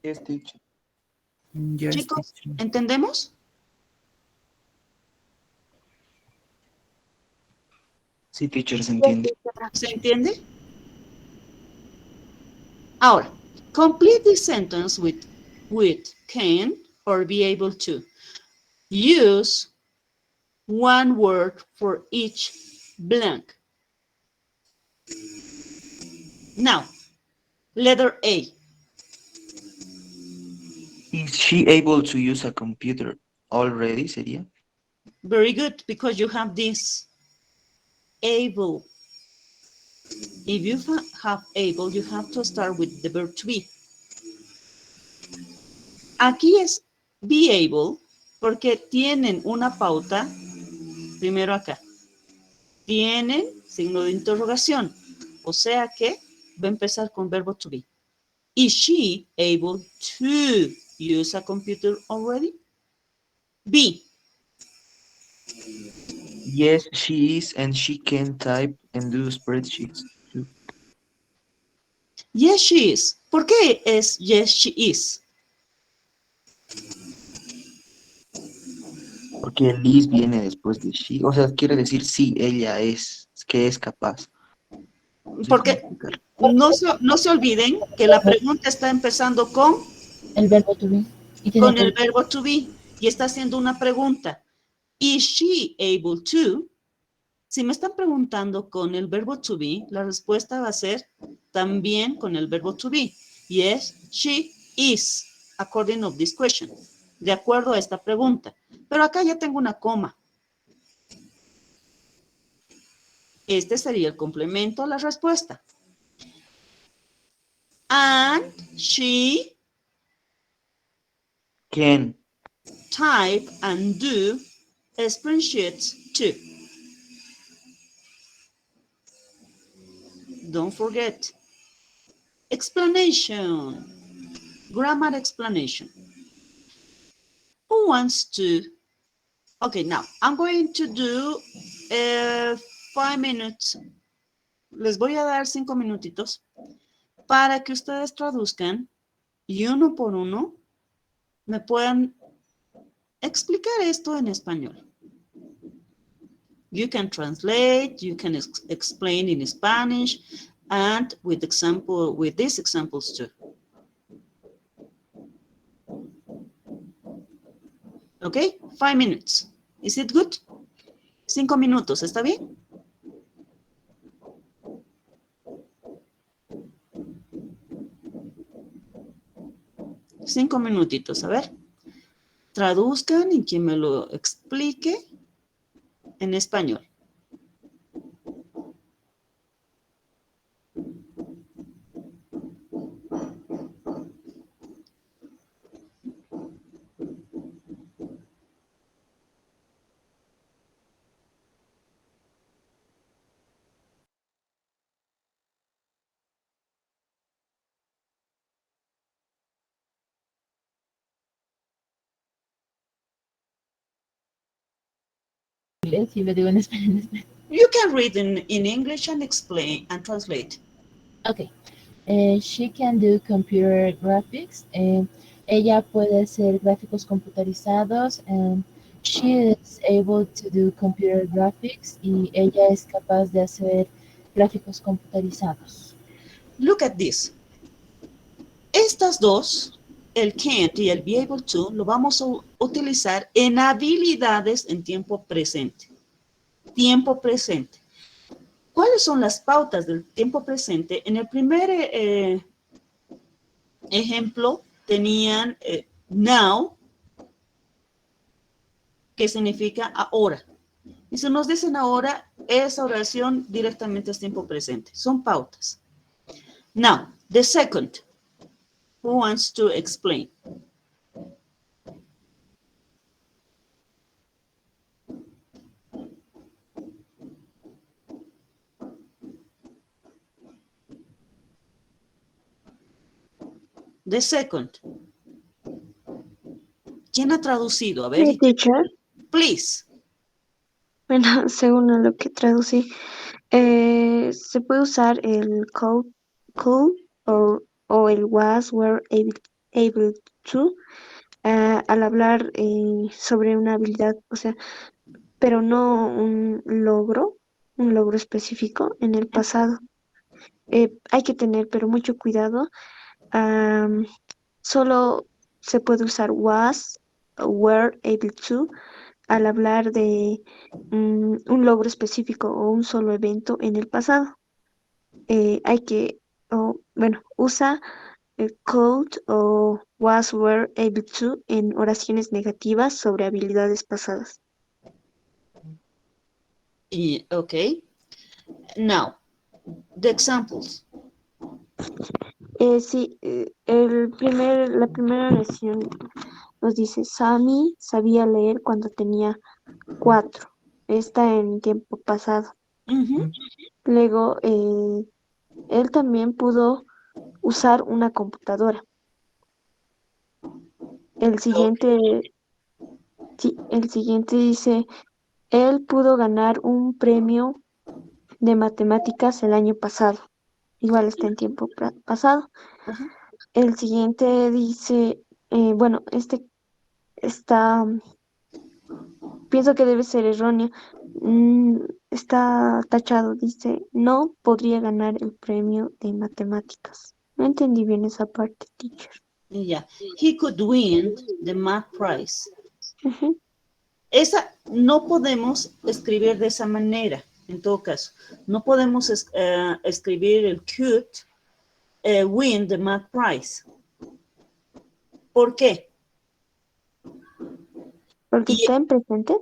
Yes, teacher. Yes, Chicos, teacher. ¿entendemos? Sí, teacher, se entiende. ¿Se entiende? Ahora, complete this sentence with can or be able to. Use one word for each blank. Now, letter A. Is she able to use a computer already, sería? Very good, because you have this able. If you have able, you have to start with the verb to be. Aquí es be able porque tienen una pauta, primero acá. Tienen signo de interrogación, o sea que va a empezar con verbo to be. Is she able to use a computer already? B. Yes, she is, and she can type and do spreadsheets too. Yes, she is. ¿Por qué es yes, she is? Porque el is viene después de she. O sea, quiere decir sí, ella es, que es capaz. No sé cómo Porque explicar. no se olviden que la pregunta está empezando El verbo to be. Y tiene con que el verbo to be y está haciendo una pregunta. Is she able to? Si me están preguntando con el verbo to be, la respuesta va a ser también con el verbo to be. Yes, she is, according of this question. De acuerdo a esta pregunta. Pero acá ya tengo una coma. Este sería el complemento a la respuesta. And she Can. type and do spreadsheets too. Don't forget. Explanation. Grammar explanation. Who wants to? Okay, now I'm going to do 5 minutes. Les voy a dar 5 minutitos para que ustedes traduzcan y uno por uno me puedan explicar esto en español. You can translate, you can explain in Spanish, and with these examples too. Okay, 5 minutes. Is it good? 5 minutos, ¿está bien? Cinco minutitos, a ver. Traduzcan y quien me lo explique en español. Si lo digo en español. You can read in English and explain and translate. Okay. She can do computer graphics. Ella puede hacer gráficos computarizados. She is able to do computer graphics. Y ella es capaz de hacer gráficos computarizados. Look at this. Estas dos, el can't y el be able to, lo vamos a utilizar en habilidades en tiempo presente. Tiempo presente. ¿Cuáles son las pautas del tiempo presente? En el primer ejemplo tenían now, que significa ahora. Y si nos dicen ahora, esa oración directamente es tiempo presente. Son pautas. Now, the second. Who wants to explain? The second. ¿Quién ha traducido? A ver, Sí, teacher. please. Bueno, según lo que traducí, se puede usar el could o el was, were able to, al hablar sobre una habilidad, o sea, pero no un logro específico en el pasado. Hay que tener, pero mucho cuidado. Solo se puede usar was, were able to, al hablar de un logro específico o un solo evento en el pasado. Usa could o was, were able to en oraciones negativas sobre habilidades pasadas. Okay. Now, the examples. La primera oración nos dice, Sammy sabía leer cuando tenía 4. Está en tiempo pasado. Luego, él también pudo usar una computadora. El siguiente dice, él pudo ganar un premio de matemáticas el año pasado. Igual está en tiempo pasado. El siguiente dice, pienso que debe ser erróneo. Está tachado, dice, no podría ganar el premio de matemáticas. No entendí bien esa parte, teacher. Yeah, he could win the math prize. Esa no podemos escribir de esa manera, en todo caso. No podemos escribir el could win the math prize. ¿Por qué? ¿Porque está en presente?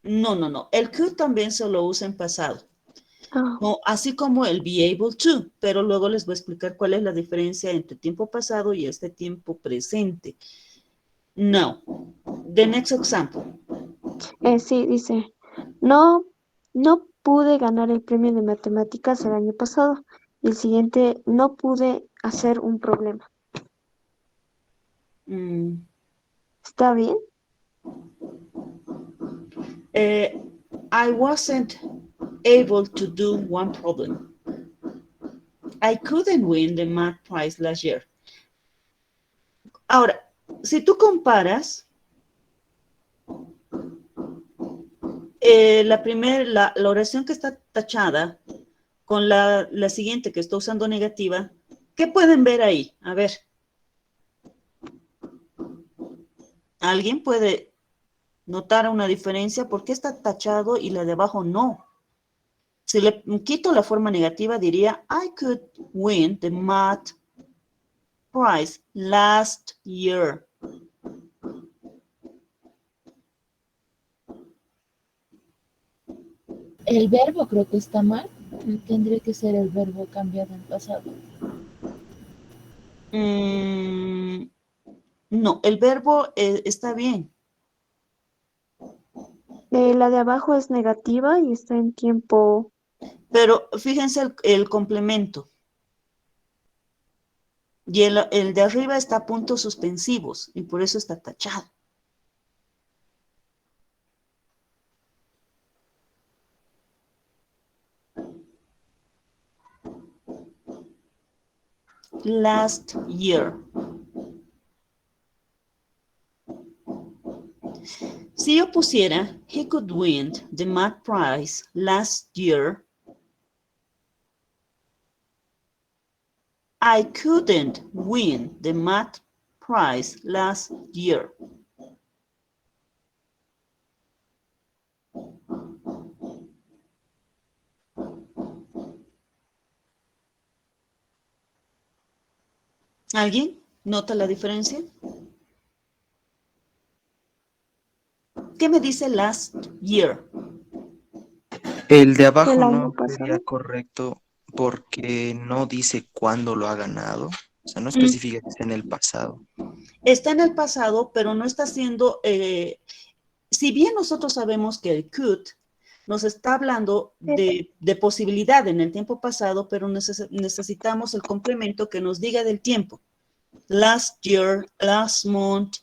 No. El could también se lo usa en pasado. Así como el be able to, pero luego les voy a explicar cuál es la diferencia entre tiempo pasado y este tiempo presente. No. The next example. Sí, dice, no pude ganar el premio de matemáticas el año pasado. Y el siguiente, no pude hacer un problema. ¿Está bien? I wasn't able to do one problem. I couldn't win the math prize last year. Ahora, si tú comparas la oración que está tachada con la siguiente que está usando negativa, ¿qué pueden ver ahí? A ver. ¿Alguien puede notar una diferencia? ¿Por qué está tachado y la de abajo no? Si le quito la forma negativa, diría, I could win the math prize last year. El verbo creo que está mal. Tendría que ser el verbo cambiado en pasado. No, el verbo está bien. La de abajo es negativa y está en tiempo. Pero fíjense el complemento. Y el de arriba está a puntos suspensivos y por eso está tachado. last year. Si yo pusiera, he could win the math prize last year, I couldn't win the math prize last year. ¿Alguien nota la diferencia? ¿Qué me dice last year? El de abajo El año no pasado. sería correcto porque no dice cuándo lo ha ganado. O sea, no especifica que esté en el pasado. Está en el pasado, pero no está siendo... si bien nosotros sabemos que el could nos está hablando de posibilidad en el tiempo pasado, pero necesitamos el complemento que nos diga del tiempo. Last year, last month,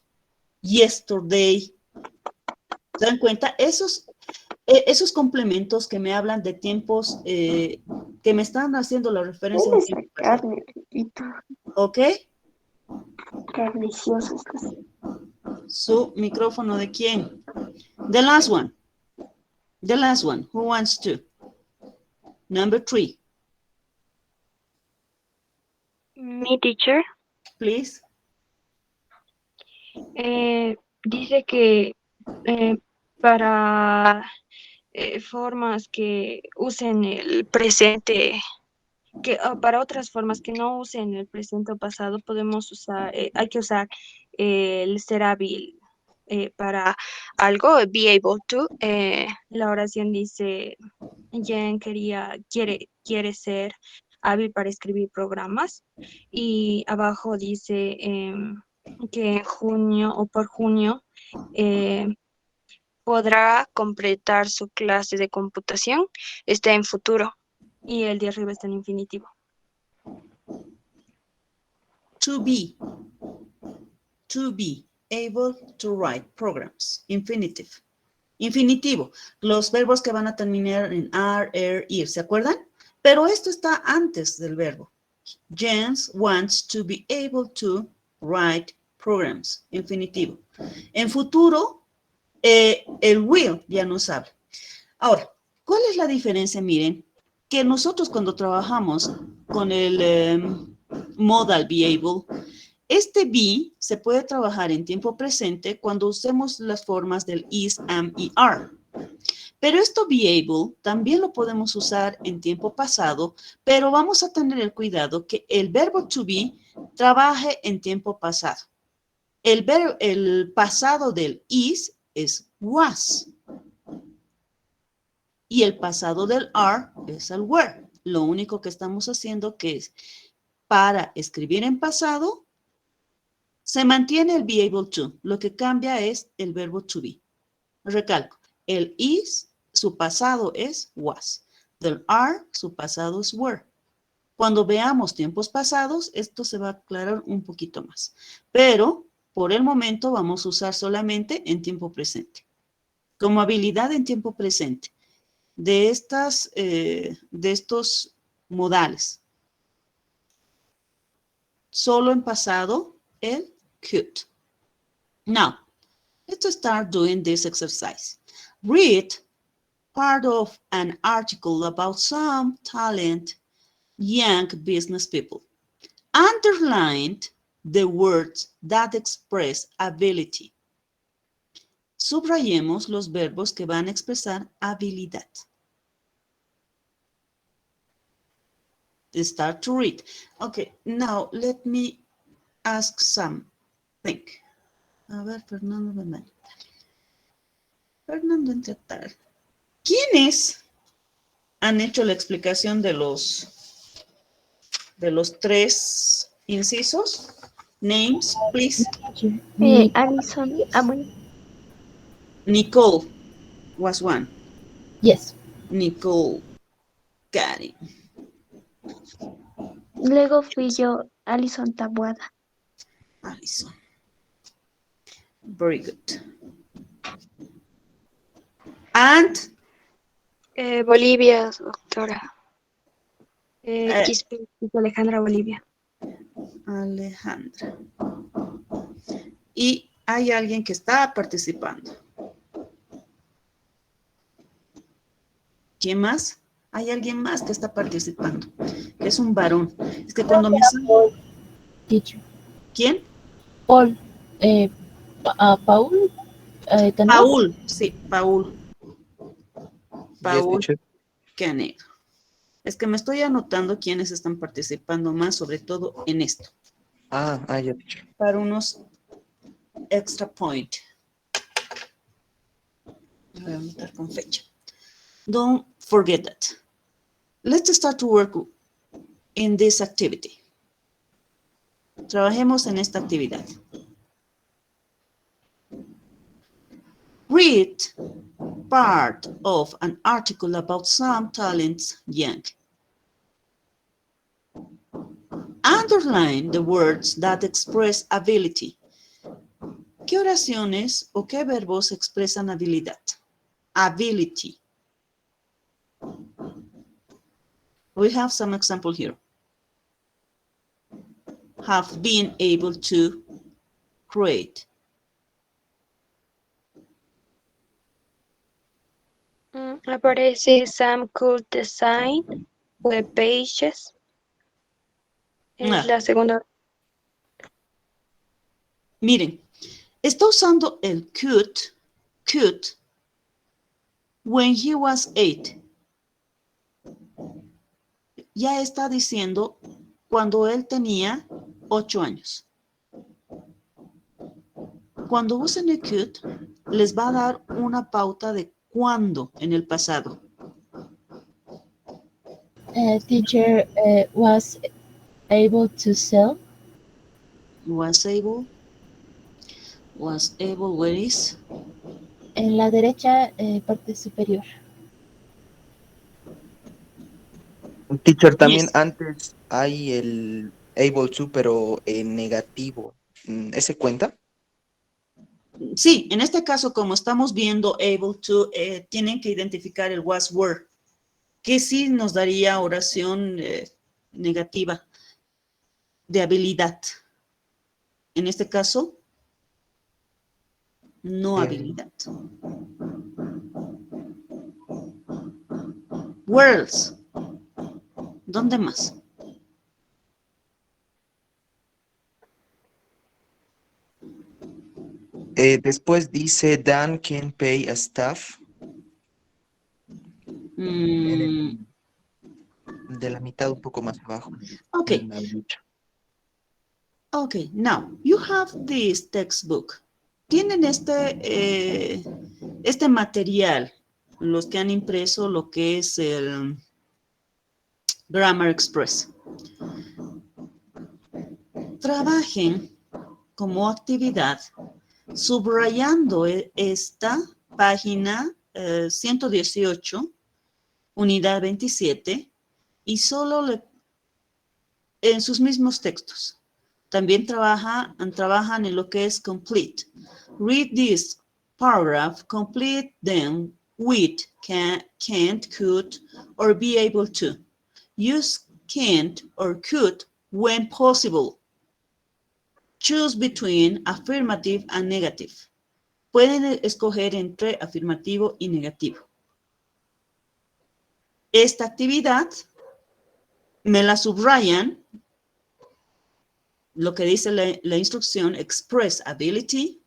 yesterday. ¿Se dan cuenta? Esos complementos que me hablan de tiempos que me están haciendo la referencia a un tiempo pasado. Carne, riquito, ¿Ok? delicioso. Su micrófono de quién? The last one. The last one. Who wants to? Number 3, Mi teacher please. dice que para formas que usen el presente, que para otras formas que no usen el presente o pasado, podemos usar, hay que usar el ser hábil para algo, be able to. La oración dice, Jen quiere ser hábil para escribir programas, y abajo dice que en junio o por junio podrá completar su clase de computación. Está en futuro y el de arriba está en infinitivo. To be able to write programs. Infinitive. Infinitivo. Los verbos que van a terminar en are, ir. ¿Se acuerdan? Pero esto está antes del verbo. Jens wants to be able to write programs. Infinitivo. En futuro, el will ya nos habla. Ahora, ¿cuál es la diferencia? Miren, que nosotros cuando trabajamos con el modal be able, este be se puede trabajar en tiempo presente cuando usemos las formas del is, am y are. Pero esto be able también lo podemos usar en tiempo pasado, pero vamos a tener el cuidado que el verbo to be trabaje en tiempo pasado. El pasado del is es was. Y el pasado del are es el were. Lo único que estamos haciendo que es para escribir en pasado, se mantiene el be able to. Lo que cambia es el verbo to be. Recalco, el is, su pasado es was. Del are, su pasado es were. Cuando veamos tiempos pasados, esto se va a aclarar un poquito más. Pero, por el momento, vamos a usar solamente en tiempo presente. Como habilidad en tiempo presente. De estos modales. Solo en pasado, el could. Now, let's start doing this exercise. Read part of an article about some talented young business people. Underline the words that express ability. Subrayemos los verbos que van a expresar habilidad. Start to read. Okay, now let me ask something. A ver, Fernando Bernal. Fernando Entretal. ¿Quiénes han hecho la explicación de los 3 incisos? Names, please. Alison, bueno. Nicole was one. Yes. Nicole, got it. Luego fui yo, Alison Tabuada. Alison. Very good. And Bolivia, doctora. Quispe, Alejandra Bolivia. Alejandra. Y hay alguien que está participando. ¿Quién más? Hay alguien más que está participando. Es un varón. Es que cuando me sale... Teacher. ¿Quién? Paul. Paul. Canedo. Paul. Sí, Paul. Yes, Paul teacher. Canedo. Es que me estoy anotando quiénes están participando más, sobre todo en esto. Ya, teacher. Para unos extra point. Voy a anotar con fecha. Don't forget that. Let's start to work in this activity. Trabajemos en esta actividad. Read part of an article about some talents young. Underline the words that express ability. ¿Qué oraciones o qué verbos expresan habilidad? Ability. We have some example here. Have been able to create. Aparece Sam could design web pages. Es la segunda. Miren, está usando el could when he was 8. Ya está diciendo cuando él tenía 8 años. Cuando usen el could, les va a dar una pauta de cuándo en el pasado. Teacher was able to sell. Was able, where is? En la derecha, parte superior. Teacher, también Yes. antes hay el able to, pero en negativo. ¿Ese cuenta? Sí, en este caso, como estamos viendo able to, tienen que identificar el was were, que sí nos daría oración negativa de habilidad. En este caso, no habilidad. Where else? ¿Dónde más? Después dice Dan can pay a staff. De la mitad un poco más abajo. Ok. En la derecha. Okay, now you have this textbook. Tienen este material, los que han impreso lo que es el Grammar Express. Trabajen como actividad subrayando esta página 118, unidad 27, y solo en sus mismos textos. También trabajan en lo que es complete. Read this paragraph, complete them with can't, could, or be able to. Use can't or could when possible. Choose between affirmative and negative. Pueden escoger entre afirmativo y negativo. Esta actividad me la subrayan. Lo que dice la instrucción, express ability,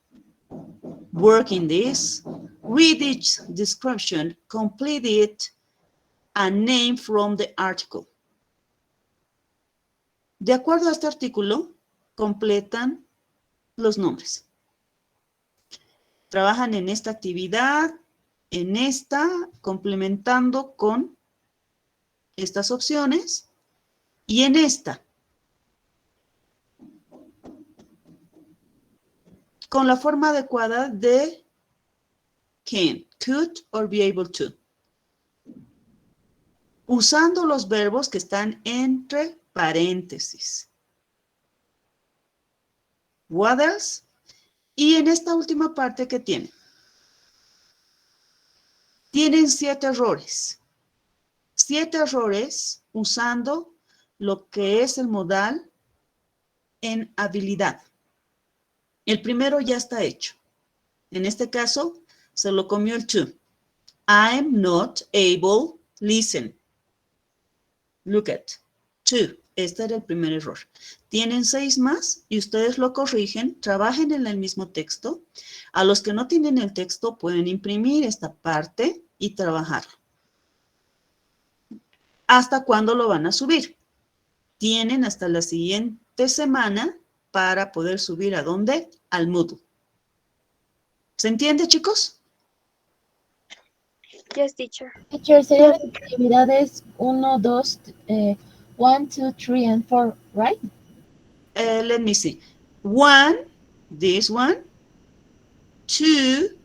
work in this, read each description, complete it, and name from the article. De acuerdo a este artículo, completan los nombres. Trabajan en esta actividad, en esta, complementando con estas opciones, y en esta, con la forma adecuada de can, could, or be able to. Usando los verbos que están entre paréntesis. What else? Y en esta última parte que tienen. Tienen 7 errores. 7 errores usando lo que es el modal en habilidad. El primero ya está hecho. En este caso, se lo comió el to. I'm not able, listen. Look at. To. Este era el primer error. Tienen 6 más y ustedes lo corrigen, trabajen en el mismo texto. A los que no tienen el texto pueden imprimir esta parte y trabajar. ¿Hasta cuándo lo van a subir? Tienen hasta la siguiente semana para poder subir ¿a dónde? Al Moodle. ¿Se entiende, chicos? Yes, teacher. Teacher, serían las actividades 1, 2, 1, 2, 3, and 4, right? Let me see. 1, this one. 2,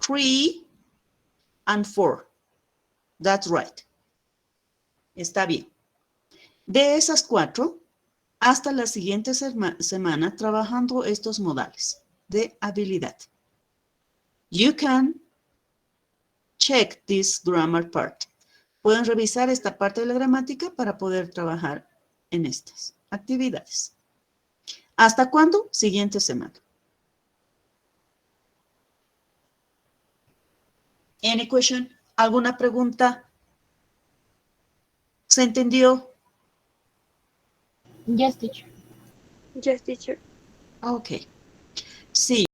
3, and 4. That's right. Está bien. De esas 4, hasta la siguiente semana trabajando estos modales de habilidad. You can check this grammar part. Pueden revisar esta parte de la gramática para poder trabajar en estas actividades. ¿Hasta cuándo? Siguiente semana. Any question? ¿Alguna pregunta? ¿Se entendió? Yes, teacher. Yes, teacher. Ok.